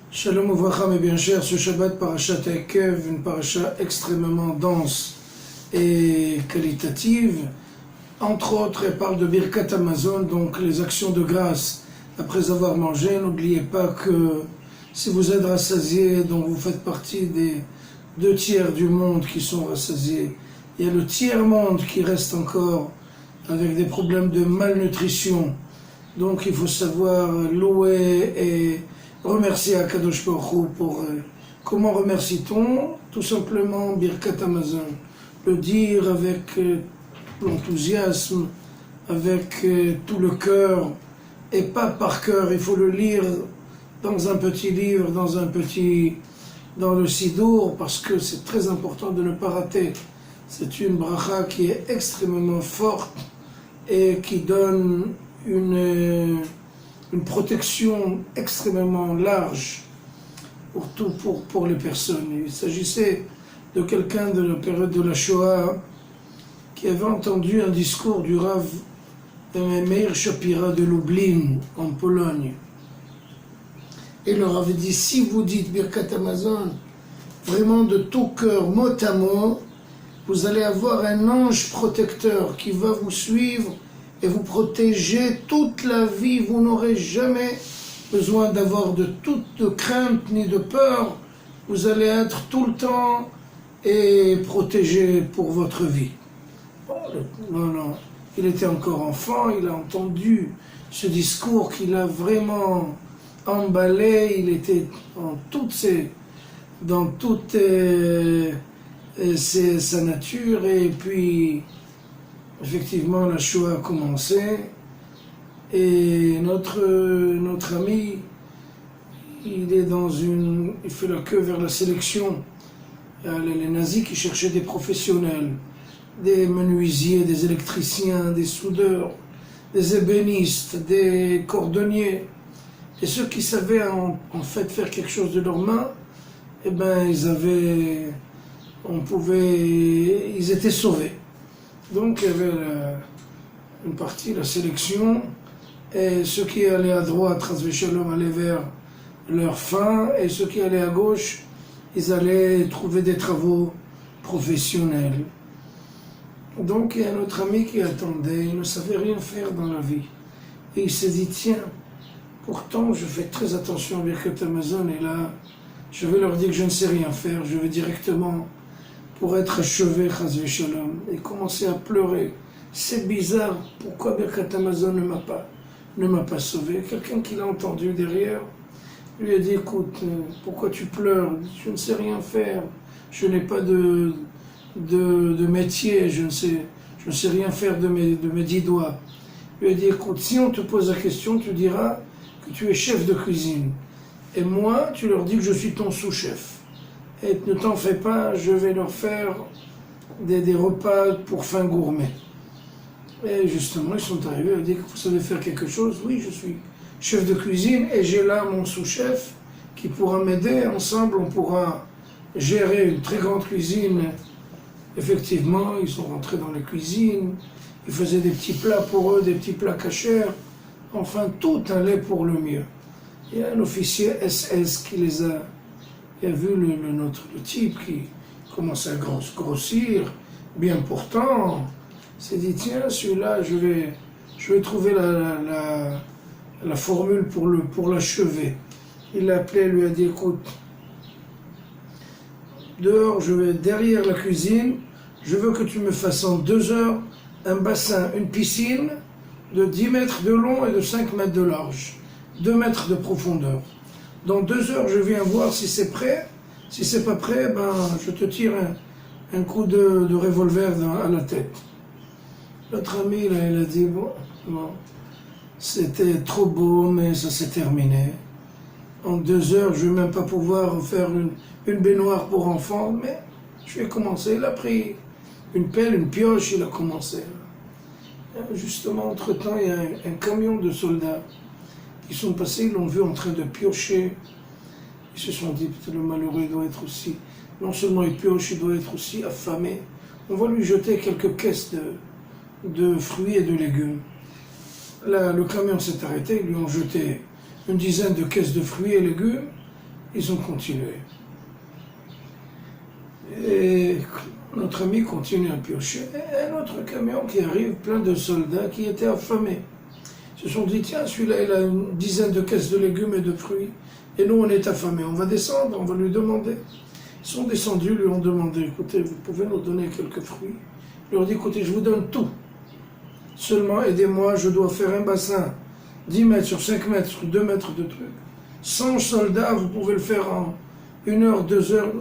Shalom Uvracha, mes bien chers, ce Shabbat Parashat Ekev, une paracha extrêmement dense et qualitative. Entre autres, elle parle de Birkat Hamazon, donc les actions de grâce après avoir mangé. N'oubliez pas que si vous êtes rassasié, donc vous faites partie des 2/3 du monde qui sont rassasiés. Il y a le tiers-monde qui reste encore avec des problèmes de malnutrition. Donc il faut savoir louer et remercier Akadosh Baruch Hu pour... comment remercie-t-on? Tout simplement Birkat Hamazon. Le dire avec l'enthousiasme, avec tout le cœur, et pas par cœur. Il faut le lire dans un petit livre, dans le Sidour, parce que c'est très important de ne pas rater. C'est une bracha qui est extrêmement forte et qui donne une protection extrêmement large pour les personnes. Il s'agissait de quelqu'un de la période de la Shoah qui avait entendu un discours du Rav Meir Shapira de Lublin, en Pologne. Et leur avait dit, si vous dites Birkat Hamazon, vraiment de tout cœur, mot à mot, vous allez avoir un ange protecteur qui va vous suivre et vous protéger toute la vie. Vous n'aurez jamais besoin d'avoir de crainte ni de peur. Vous allez être tout le temps protégé pour votre vie. Non. Il était encore enfant, il a entendu ce discours qu'il a vraiment emballé. Il était dans toute sa nature, et puis effectivement la Shoah a commencé, et notre ami, il fait la queue vers la sélection. Les nazis qui cherchaient des professionnels, des menuisiers, des électriciens, des soudeurs, des ébénistes, des cordonniers, et ceux qui savaient en fait faire quelque chose de leurs mains, ils étaient sauvés. Donc il y avait une partie, la sélection, et ceux qui allaient à droite, Chas Shalom, allaient vers leur fin, et ceux qui allaient à gauche, ils allaient trouver des travaux professionnels. Donc il y a un autre ami qui attendait, il ne savait rien faire dans la vie. Et il s'est dit, tiens, pourtant je fais très attention à Birkat Hamazon, et là, je vais leur dire que je ne sais rien faire, je vais directement pour être achevé, Chas Shalom, et commencer à pleurer. C'est bizarre, pourquoi Birkat Hamazon ne m'a pas sauvé? Quelqu'un qui l'a entendu derrière lui a dit, écoute, pourquoi tu pleures? Je ne sais rien faire, je n'ai pas de métier, je ne sais rien faire de mes 10 doigts. Il lui a dit, écoute, si on te pose la question, tu diras que tu es chef de cuisine. Et moi, tu leur dis que je suis ton sous-chef. Et ne t'en fais pas, je vais leur faire des repas pour fin gourmet. Et justement, ils sont arrivés, ils ont dit que vous savez faire quelque chose. Oui, je suis chef de cuisine et j'ai là mon sous-chef qui pourra m'aider. Ensemble, on pourra gérer une très grande cuisine. Effectivement, ils sont rentrés dans la cuisine, ils faisaient des petits plats pour eux, des petits plats cachers. Enfin, tout allait pour le mieux. Il y a un officier SS qui les a... Il a vu le type qui commençait à grossir, bien portant. Il s'est dit, tiens, celui-là, je vais trouver la formule pour l'achever. Il l'a appelé, lui a dit, écoute, dehors, je vais derrière la cuisine, je veux que tu me fasses en 2 heures un bassin, une piscine de 10 mètres de long et de 5 mètres de large, 2 mètres de profondeur. Dans 2 heures, je viens voir si c'est prêt. Si c'est pas prêt, je te tire un coup de revolver à la tête. L'autre ami, là, il a dit, bon, c'était trop beau, mais ça s'est terminé. En 2 heures, je ne vais même pas pouvoir faire une baignoire pour enfants, mais je vais commencer. Il a pris une pelle, une pioche, il a commencé. Justement, entre-temps, il y a un camion de soldats qui sont passés, ils l'ont vu en train de piocher. Ils se sont dit, peut-être le malheureux doit être aussi, non seulement il pioche, il doit être aussi affamé. On va lui jeter quelques caisses de fruits et de légumes. Là, le camion s'est arrêté, ils lui ont jeté une dizaine de caisses de fruits et légumes, ils ont continué. Et notre ami continue à piocher, et un autre camion qui arrive, plein de soldats qui étaient affamés. Ils se sont dit, tiens, celui-là, il a une dizaine de caisses de légumes et de fruits, et nous, on est affamés, on va descendre, on va lui demander. Ils sont descendus, lui ont demandé, écoutez, vous pouvez nous donner quelques fruits? Il leur dit, écoutez, je vous donne tout. Seulement, aidez-moi, je dois faire un bassin, 10 mètres sur 5 mètres sur 2 mètres de trucs. 100 soldats, vous pouvez le faire en 1 heure, 2 heures.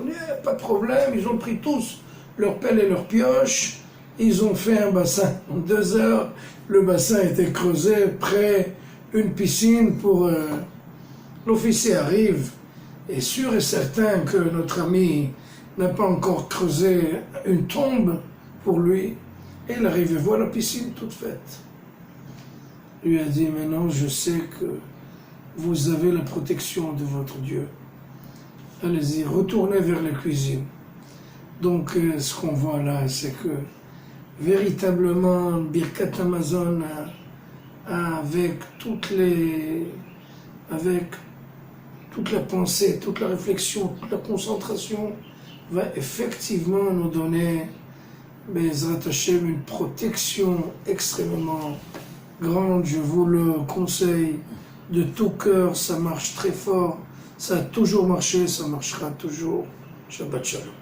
Pas de problème, ils ont pris tous leur pelle et leur pioche. Ils ont fait un bassin en 2 heures. Le bassin était creusé, près une piscine pour... L'officier arrive, et sûr et certain que notre ami n'a pas encore creusé une tombe pour lui. Et il arrive et voit la piscine toute faite. Il lui a dit, maintenant je sais que vous avez la protection de votre Dieu. Allez-y, retournez vers la cuisine. Donc ce qu'on voit là, c'est que véritablement Birkat Hamazon, avec toute la pensée, toute la réflexion, toute la concentration, va effectivement nous donner, Bezrat Hashem, une protection extrêmement grande. Je vous le conseille de tout cœur, ça marche très fort, ça a toujours marché, ça marchera toujours. Shabbat Shalom.